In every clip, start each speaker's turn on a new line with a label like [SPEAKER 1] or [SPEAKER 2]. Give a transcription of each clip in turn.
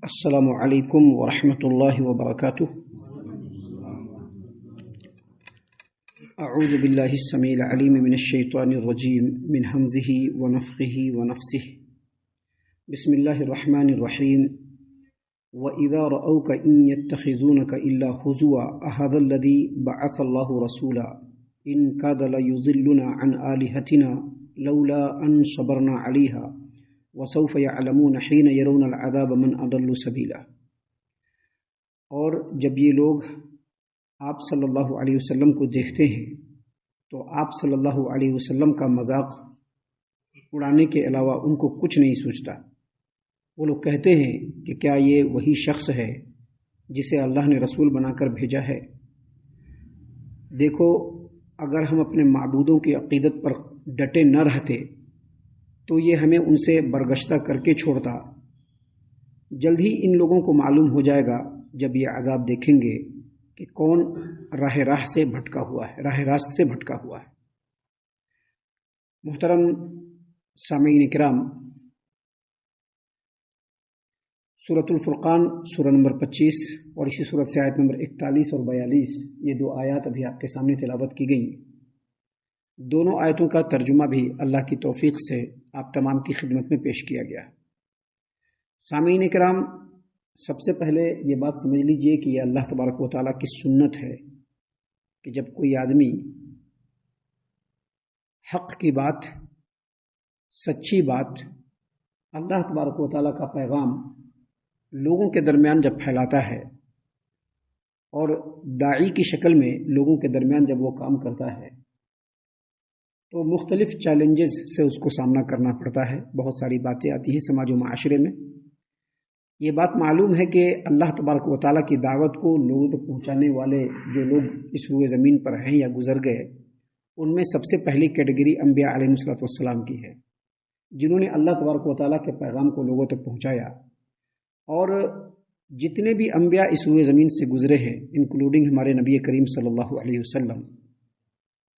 [SPEAKER 1] السلام علیکم ورحمۃ اللہ وبرکاتہ۔ اعوذ باللہ السمیع العلیم من الشیطان الرجیم من ہمزہ ونفخہ ونفثہ۔ بسم اللہ الرحمن الرحیم۔ وَإِذَا رَأَوْكَ إِن يَتَّخِذُونَكَ إِلَّا هُزُوًا أَهَذَا الَّذِي بَعَثَ اللَّهُ رَسُولًا إِن كَادَ لَيُضِلُّنَا عَنْ آلِهَتِنَا لَوْلَا أَن صَبَرْنَا عَلَيْهَا وَسَوْفَ يَعْلَمُونَ حِينَ يَرَوْنَ الْعَذَابَ مَنْ أَضَلُّ سَبِيلًا۔ اور جب یہ لوگ آپ صلی اللہ علیہ وسلم کو دیکھتے ہیں تو آپ صلی اللہ علیہ وسلم کا مذاق اڑانے کے علاوہ ان کو کچھ نہیں سوچتا۔ وہ لوگ کہتے ہیں کہ کیا یہ وہی شخص ہے جسے اللہ نے رسول بنا کر بھیجا ہے؟ دیکھو، اگر ہم اپنے معبودوں کی عقیدت پر ڈٹے نہ رہتے تو یہ ہمیں ان سے برگشتہ کر کے چھوڑتا۔ جلد ہی ان لوگوں کو معلوم ہو جائے گا جب یہ عذاب دیکھیں گے کہ کون راہ راست سے بھٹکا ہوا ہے۔ محترم سامعین کرام، سورۃ الفرقان سورہ نمبر 25 اور اسی سورت سے آیت نمبر 41 اور 42، یہ دو آیات ابھی آپ کے سامنے تلاوت کی گئی۔ دونوں آیتوں کا ترجمہ بھی اللہ کی توفیق سے آپ تمام کی خدمت میں پیش کیا گیا۔ سامعین کرام، سب سے پہلے یہ بات سمجھ لیجئے کہ یہ اللہ تبارک و تعالیٰ کی سنت ہے کہ جب کوئی آدمی حق کی بات، سچی بات، اللہ تبارک و تعالیٰ کا پیغام لوگوں کے درمیان جب پھیلاتا ہے اور داعی کی شکل میں لوگوں کے درمیان جب وہ کام کرتا ہے تو مختلف چیلنجز سے اس کو سامنا کرنا پڑتا ہے۔ بہت ساری باتیں آتی ہیں سماج و معاشرے میں۔ یہ بات معلوم ہے کہ اللہ تبارک و تعالیٰ کی دعوت کو لوگوں تک پہنچانے والے جو لوگ اس روئے زمین پر ہیں یا گزر گئے، ان میں سب سے پہلی کیٹیگری انبیاء علیہ السلام کی ہے، جنہوں نے اللہ تبارک و تعالیٰ کے پیغام کو لوگوں تک پہنچایا۔ اور جتنے بھی انبیاء اس روئے زمین سے گزرے ہیں، انکلوڈنگ ہمارے نبی کریم صلی اللہ علیہ وسلم،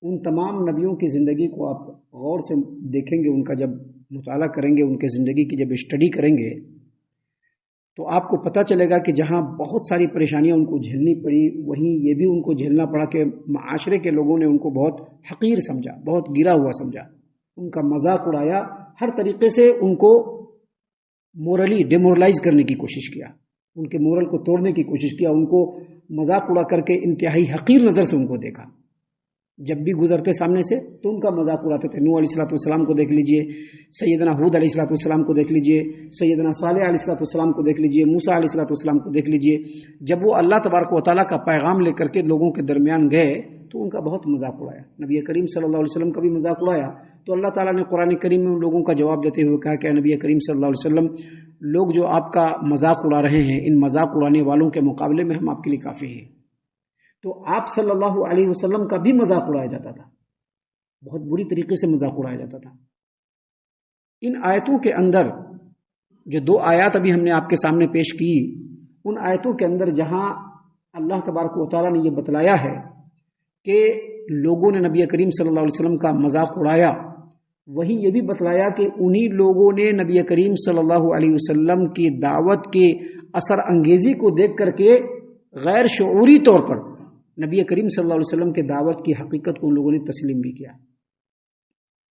[SPEAKER 1] ان تمام نبیوں کی زندگی کو آپ غور سے دیکھیں گے، ان کا جب مطالعہ کریں گے، ان کے زندگی کی جب اسٹڈی کریں گے تو آپ کو پتہ چلے گا کہ جہاں بہت ساری پریشانیاں ان کو جھیلنی پڑی، وہیں یہ بھی ان کو جھیلنا پڑا کہ معاشرے کے لوگوں نے ان کو بہت حقیر سمجھا، بہت گرا ہوا سمجھا، ان کا مذاق اڑایا، ہر طریقے سے ان کو مورلی ڈیمورلائز کرنے کی کوشش کیا، ان کے مورل کو توڑنے کی کوشش کیا، ان کو مذاق اڑا کر کے انتہائی حقیر نظر سے ان کو دیکھا۔ جب بھی گزرتے سامنے سے تو ان کا مذاق اڑاتے تھے۔ نوح علیہ السلام کو دیکھ لیجئے، سیدنا ہود علیہ السلام کو دیکھ لیجئے، سیدنا صالح علیہ السلام کو دیکھ لیجئے، موسیٰ علیہ السلام کو دیکھ لیجئے۔ جب وہ اللہ تبارک و تعالیٰ کا پیغام لے کر کے لوگوں کے درمیان گئے تو ان کا بہت مذاق اڑایا، نبی کریم صلی اللہ علیہ وسلم کا بھی مذاق اڑایا۔ تو اللہ تعالیٰ نے قرآن کریم میں ان لوگوں کا جواب دیتے ہوئے کہا کہ نبی کریم صلی اللہ علیہ وسلم، لوگ جو آپ کا مذاق اڑا رہے ہیں، ان مذاق اڑانے والوں کے مقابلے میں ہم آپ کے لیے کافی ہیں۔ تو آپ صلی اللہ علیہ وسلم کا بھی مذاق اڑایا جاتا تھا، بہت بری طریقے سے مذاق اڑایا جاتا تھا۔ ان آیتوں کے اندر جو دو آیات ابھی ہم نے آپ کے سامنے پیش کی، ان آیتوں کے اندر جہاں اللہ تبارک و تعالیٰ نے یہ بتلایا ہے کہ لوگوں نے نبی کریم صلی اللہ علیہ وسلم کا مذاق اڑایا، وہیں یہ بھی بتلایا کہ انہی لوگوں نے نبی کریم صلی اللہ علیہ وسلم کی دعوت کے اثر انگیزی کو دیکھ کر کے غیر شعوری طور پر نبی کریم صلی اللہ علیہ وسلم کے دعوت کی حقیقت کو ان لوگوں نے تسلیم بھی کیا۔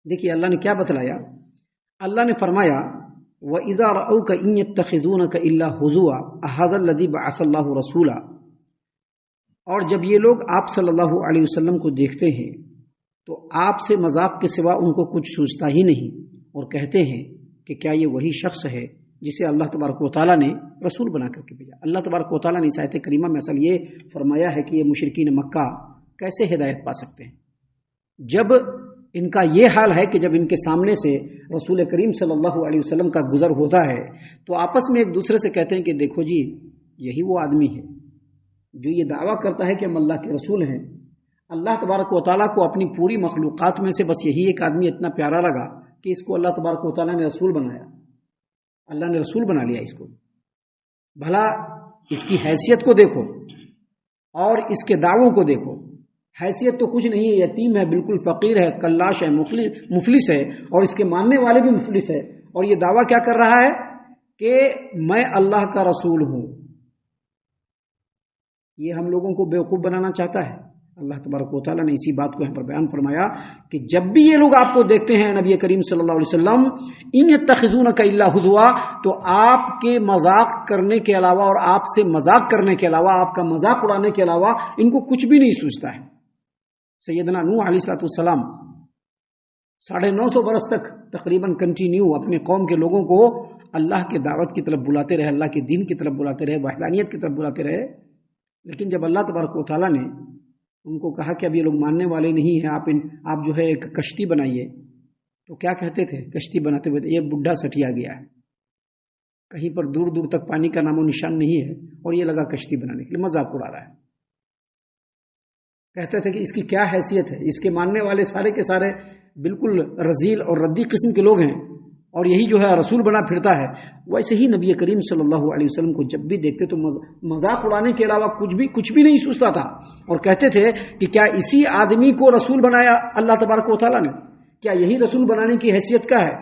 [SPEAKER 1] دیکھیے اللہ نے کیا بتلایا، اللہ نے فرمایا وَإِذَا رَأَوْكَ إِن يَتَّخِذُونَكَ إِلَّا هُزُوًا أَهَذَا الَّذِي بَعَثَ اللَّهُ رَسُولًا۔ اور جب یہ لوگ آپ صلی اللہ علیہ وسلم کو دیکھتے ہیں تو آپ سے مذاق کے سوا ان کو کچھ سوچتا ہی نہیں، اور کہتے ہیں کہ کیا یہ وہی شخص ہے جسے اللہ تبارک و تعالیٰ نے رسول بنا کر کے بھیجا۔ اللہ تبارک و تعالیٰ نے اس آیت کریمہ میں اصل یہ فرمایا ہے کہ یہ مشرکین مکہ کیسے ہدایت پا سکتے ہیں جب ان کا یہ حال ہے کہ جب ان کے سامنے سے رسول کریم صلی اللہ علیہ وسلم کا گزر ہوتا ہے تو آپس میں ایک دوسرے سے کہتے ہیں کہ دیکھو جی، یہی وہ آدمی ہے جو یہ دعویٰ کرتا ہے کہ ہم اللہ کے رسول ہیں۔ اللہ تبارک و تعالیٰ کو اپنی پوری مخلوقات میں سے بس یہی ایک آدمی اتنا پیارا لگا کہ اس کو اللہ تبارک و تعالیٰ نے رسول بنایا، اللہ نے رسول بنا لیا اس کو۔ بھلا اس کی حیثیت کو دیکھو اور اس کے دعووں کو دیکھو۔ حیثیت تو کچھ نہیں ہے، یتیم ہے، بالکل فقیر ہے، کلاش ہے، مفلس ہے، اور اس کے ماننے والے بھی مفلس ہے، اور یہ دعویٰ کیا کر رہا ہے کہ میں اللہ کا رسول ہوں، یہ ہم لوگوں کو بیوقوف بنانا چاہتا ہے۔ اللہ تبارک و تعالیٰ نے اسی بات کو یہاں پر بیان فرمایا کہ جب بھی یہ لوگ آپ کو دیکھتے ہیں نبی کریم صلی اللہ علیہ وسلم ان یتخذونک الا ہزوا، تو آپ کے مذاق کرنے کے علاوہ اور آپ سے مذاق کرنے کے علاوہ، آپ کا مذاق اڑانے کے علاوہ ان کو کچھ بھی نہیں سوچتا ہے۔ سیدنا نوح علیہ السلام 950 برس تک تقریباً کنٹینیو اپنے قوم کے لوگوں کو اللہ کے دعوت کی طرف بلاتے رہے، اللہ کے دین کی طرف بلاتے رہے، وحدانیت کی طرف بلاتے رہے۔ لیکن جب اللہ تبارک و تعالیٰ نے ان کو کہا کہ اب یہ لوگ ماننے والے نہیں ہیں، آپ جو ہے ایک کشتی بنائیے، تو کیا کہتے تھے کشتی بناتے ہوئے؟ یہ بڈھا سٹیا گیا ہے، کہیں پر دور دور تک پانی کا نام و نشان نہیں ہے، اور یہ لگا کشتی بنانے کے لیے مذاق اڑا رہا ہے۔ کہتے تھے کہ اس کی کیا حیثیت ہے، اس کے ماننے والے سارے کے سارے بالکل رذیل اور ردی قسم کے لوگ ہیں، اور یہی جو ہے رسول بنا پھرتا ہے۔ ویسے ہی نبی کریم صلی اللہ علیہ وسلم کو جب بھی دیکھتے تو مذاق اڑانے کے علاوہ کچھ بھی نہیں سوچتا تھا، اور کہتے تھے کہ کیا اسی آدمی کو رسول بنایا اللہ تبارک و تعالیٰ نے؟ کیا یہی رسول بنانے کی حیثیت کا ہے؟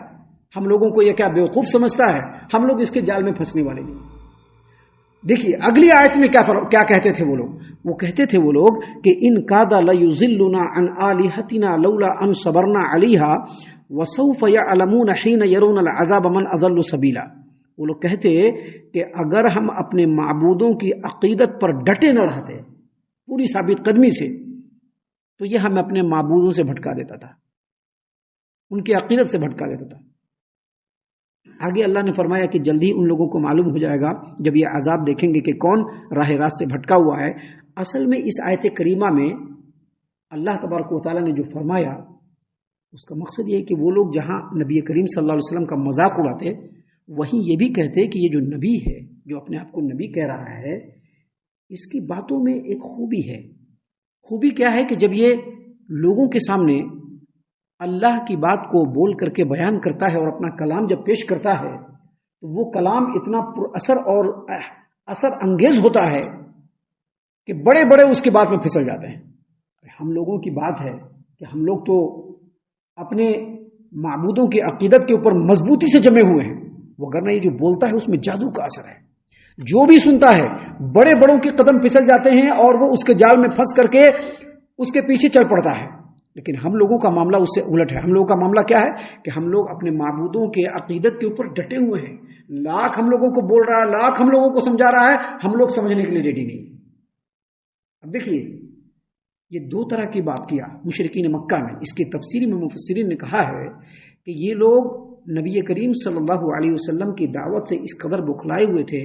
[SPEAKER 1] ہم لوگوں کو یہ کیا بیوقوف سمجھتا ہے؟ ہم لوگ اس کے جال میں پھنسنے والے نہیں۔ دیکھیے اگلی آیت میں کیا کہتے تھے وہ لوگ؟ وہ کہتے تھے وہ لوگ کہ ان کادا لیضلنا عن آلہتنا لولا ان صبرنا علیہا وسوف یعلمون حین یرون العذاب من اضل سبیلا۔ وہ لوگ کہتے کہ اگر ہم اپنے معبودوں کی عقیدت پر ڈٹے نہ رہتے پوری ثابت قدمی سے، تو یہ ہمیں اپنے معبودوں سے بھٹکا دیتا تھا، ان کی عقیدت سے بھٹکا دیتا تھا۔ آگے اللہ نے فرمایا کہ جلدی ان لوگوں کو معلوم ہو جائے گا جب یہ عذاب دیکھیں گے کہ کون راہ راست سے بھٹکا ہوا ہے۔ اصل میں اس آیت کریمہ میں اللہ تبارک و تعالیٰ نے جو فرمایا اس کا مقصد یہ ہے کہ وہ لوگ جہاں نبی کریم صلی اللہ علیہ وسلم کا مذاق اڑاتے، وہیں یہ بھی کہتے کہ یہ جو نبی ہے، جو اپنے آپ کو نبی کہہ رہا ہے، اس کی باتوں میں ایک خوبی ہے۔ خوبی کیا ہے کہ جب یہ لوگوں کے سامنے اللہ کی بات کو بول کر کے بیان کرتا ہے اور اپنا کلام جب پیش کرتا ہے تو وہ کلام اتنا پر اثر اور اثر انگیز ہوتا ہے کہ بڑے بڑے اس کی بات میں پھسل جاتے ہیں۔ ہم لوگوں کی بات ہے کہ ہم لوگ تو اپنے معبودوں کی عقیدت کے اوپر مضبوطی سے جمے ہوئے ہیں، وگرنہ یہ جو بولتا ہے اس میں جادو کا اثر ہے۔ جو بھی سنتا ہے بڑے بڑوں کے قدم پھسل جاتے ہیں اور وہ اس کے جال میں پھنس کر کے اس کے پیچھے چل پڑتا ہے۔ لیکن ہم لوگوں کا معاملہ اس سے الٹ ہے۔ ہم لوگوں کا معاملہ کیا ہے کہ ہم لوگ اپنے معبودوں کے عقیدت کے اوپر ڈٹے ہوئے ہیں۔ لاکھ ہم لوگوں کو بول رہا ہے، لاکھ ہم لوگوں کو سمجھا رہا ہے، ہم لوگ سمجھنے کے لیے ریڈی نہیں۔ اب دیکھیے یہ دو طرح کی بات کیا مشرکین مکہ نے۔ اس کی تفسیر میں مفسرین نے کہا ہے کہ یہ لوگ نبی کریم صلی اللہ علیہ وسلم کی دعوت سے اس قدر بکھلائے ہوئے تھے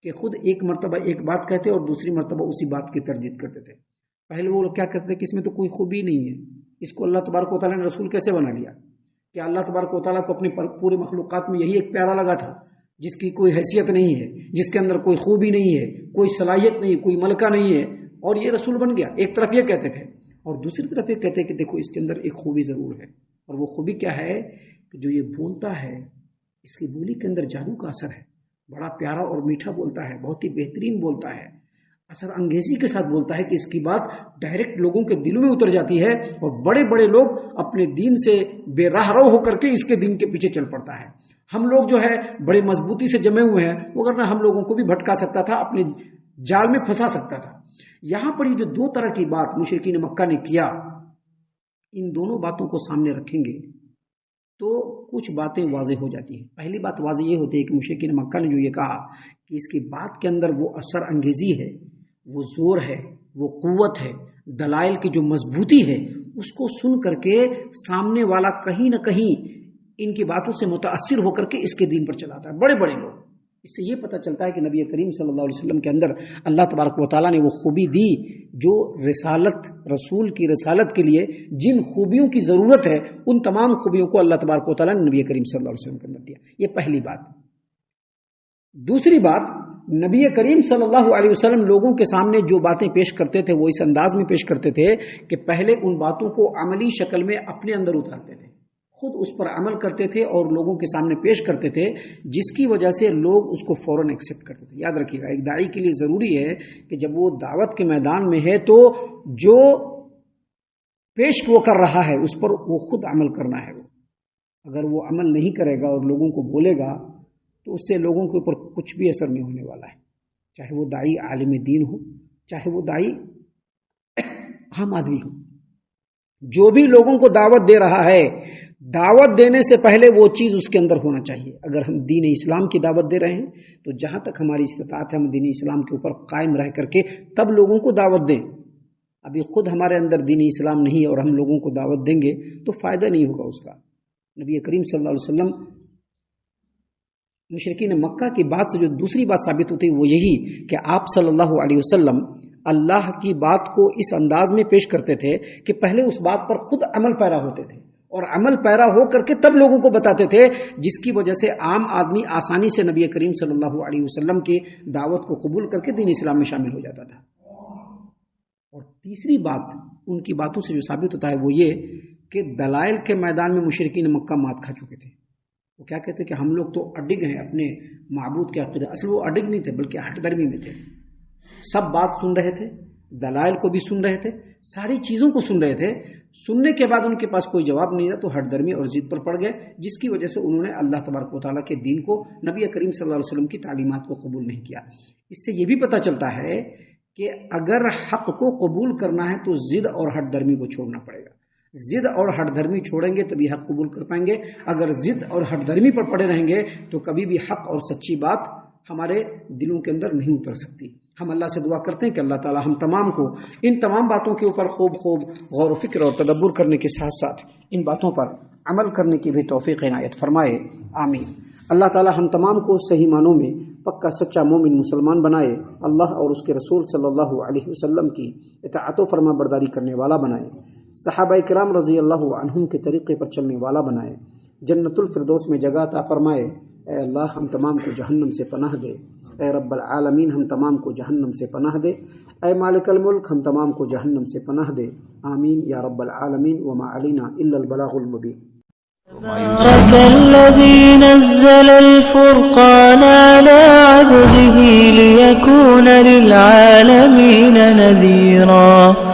[SPEAKER 1] کہ خود ایک مرتبہ ایک بات کہتے اور دوسری مرتبہ اسی بات کی تردید کرتے تھے۔ پہلے وہ لوگ کیا کہتے تھے کہ اس میں تو کوئی خوبی نہیں ہے، اس کو اللہ تبارک و تعالیٰ نے رسول کیسے بنا لیا؟ کہ اللہ تبارک و تعالیٰ کو اپنے پورے مخلوقات میں یہی ایک پیارا لگا تھا جس کی کوئی حیثیت نہیں ہے، جس کے اندر کوئی خوبی نہیں ہے، کوئی صلاحیت نہیں، کوئی ملکہ نہیں ہے، اور یہ رسول بن گیا۔ ایک طرف یہ کہتے تھے اور دوسری طرف یہ کہتے کہ دیکھو اس کے اندر ایک خوبی ضرور ہے، اور وہ خوبی کیا ہے کہ جو یہ بولتا ہے اس کی بولی کے اندر جادو کا اثر ہے، بڑا پیارا اور میٹھا بولتا ہے، بہت ہی بہترین بولتا ہے، اثر انگیزی کے ساتھ بولتا ہے کہ اس کی بات ڈائریکٹ لوگوں کے دلوں میں اتر جاتی ہے، اور بڑے بڑے لوگ اپنے دین سے بے راہ رو ہو کر کے اس کے دین کے پیچھے چل پڑتا ہے۔ ہم لوگ جو ہے بڑے مضبوطی سے جمے ہوئے ہیں، وگرنہ ہم لوگوں کو بھی بھٹکا سکتا تھا، اپنے جال میں پھنسا سکتا تھا۔ یہاں پر یہ جو دو طرح کی بات مشرکین مکہ نے کیا، ان دونوں باتوں کو سامنے رکھیں گے تو کچھ باتیں واضح ہو جاتی ہیں۔ پہلی بات واضح یہ ہوتی ہے کہ مشرکین مکہ نے جو یہ کہا کہ اس کی بات کے اندر وہ اثر انگیزی ہے، وہ زور ہے، وہ قوت ہے، دلائل کی جو مضبوطی ہے، اس کو سن کر کے سامنے والا کہیں نہ کہیں ان کی باتوں سے متاثر ہو کر کے اس کے دین پر چلاتا ہے۔ بڑے بڑے لوگ، اس سے یہ پتہ چلتا ہے کہ نبی کریم صلی اللہ علیہ وسلم کے اندر اللہ تبارک و تعالیٰ نے وہ خوبی دی جو رسالت، رسول کی رسالت کے لیے جن خوبیوں کی ضرورت ہے ان تمام خوبیوں کو اللہ تبارک و تعالیٰ نے نبی کریم صلی اللہ علیہ وسلم کے اندر دیا۔ یہ پہلی بات۔ دوسری بات، نبی کریم صلی اللہ علیہ وسلم لوگوں کے سامنے جو باتیں پیش کرتے تھے وہ اس انداز میں پیش کرتے تھے کہ پہلے ان باتوں کو عملی شکل میں اپنے اندر اتارتے تھے، خود اس پر عمل کرتے تھے اور لوگوں کے سامنے پیش کرتے تھے، جس کی وجہ سے لوگ اس کو فوراً ایکسیپٹ کرتے تھے۔ یاد رکھیے گا، ایک داعی کے لیے ضروری ہے کہ جب وہ دعوت کے میدان میں ہے تو جو پیش وہ کر رہا ہے اس پر وہ خود عمل کرنا ہے۔ اگر وہ عمل نہیں کرے گا اور لوگوں کو بولے گا تو اس سے لوگوں کے اوپر کچھ بھی اثر نہیں ہونے والا ہے، چاہے وہ داعی عالم دین ہو، چاہے وہ داعی عام آدمی ہو۔ جو بھی لوگوں کو دعوت دے رہا ہے، دعوت دینے سے پہلے وہ چیز اس کے اندر ہونا چاہیے۔ اگر ہم دین اسلام کی دعوت دے رہے ہیں تو جہاں تک ہماری استطاعت ہے ہم دین اسلام کے اوپر قائم رہ کر کے تب لوگوں کو دعوت دیں۔ ابھی خود ہمارے اندر دین اسلام نہیں ہے اور ہم لوگوں کو دعوت دیں گے تو فائدہ نہیں ہوگا اس کا۔ نبی کریم صلی اللہ علیہ وسلم مشرکین مکہ کی بات سے جو دوسری بات ثابت ہوتی ہے وہ یہی کہ آپ صلی اللہ علیہ وسلم اللہ کی بات کو اس انداز میں پیش کرتے تھے کہ پہلے اس بات پر خود عمل پیرا ہوتے تھے اور عمل پیرا ہو کر کے تب لوگوں کو بتاتے تھے، جس کی وجہ سے عام آدمی آسانی سے نبی کریم صلی اللہ علیہ وسلم کی دعوت کو قبول کر کے دین اسلام میں شامل ہو جاتا تھا۔ اور تیسری بات ان کی باتوں سے جو ثابت ہوتا ہے وہ یہ کہ دلائل کے میدان میں مشرکین مکہ مات کھا چکے تھے۔ وہ کیا کہتے کہ ہم لوگ تو اڈگ ہیں اپنے معبود کے عقیدے، اصل وہ اڈگ نہیں تھے بلکہ ہٹ درمی میں تھے۔ سب بات سن رہے تھے، دلائل کو بھی سن رہے تھے، ساری چیزوں کو سن رہے تھے، سننے کے بعد ان کے پاس کوئی جواب نہیں تھا تو ہٹ درمی اور ضد پر پڑ گئے، جس کی وجہ سے انہوں نے اللہ تبارک و تعالیٰ کے دین کو، نبی کریم صلی اللہ علیہ وسلم کی تعلیمات کو قبول نہیں کیا۔ اس سے یہ بھی پتہ چلتا ہے کہ اگر حق کو قبول کرنا ہے تو ضد اور ہٹ درمی کو چھوڑنا پڑے گا۔ ضد اور ہٹ درمی چھوڑیں گے تبھی حق قبول کر پائیں گے، اگر ضد اور ہٹ درمی پر پڑے رہیں گے تو کبھی بھی حق اور سچی بات ہمارے دلوں کے اندر نہیں اتر سکتی۔ ہم اللہ سے دعا کرتے ہیں کہ اللہ تعالی ہم تمام کو ان تمام باتوں کے اوپر خوب غور و فکر اور تدبر کرنے کے ساتھ ساتھ ان باتوں پر عمل کرنے کی بھی توفیق عنایت فرمائے، آمین۔ اللہ تعالی ہم تمام کو صحیح معنوں میں پکا سچا مومن مسلمان بنائے، اللہ اور اس کے رسول صلی اللہ علیہ وسلم کی اطاعت و فرما برداری کرنے والا بنائے، صحابہ کرام رضی اللہ عنہم کے طریقے پر چلنے والا بنائے، جنت الفردوس میں جگہ عطا فرمائے۔ اے اللہ ہم تمام کو جہنم سے پناہ دے، اے رب العالمین ہم تمام کو جہنم سے پناہ دے، اے مالک الملک ہم تمام کو جہنم سے پناہ دے، آمین یا رب العالمین۔ وما علینا الا البلاغ المبین۔
[SPEAKER 2] تبارك الذي نزل الفرقان على عبده ليكون للعالمين نذيرا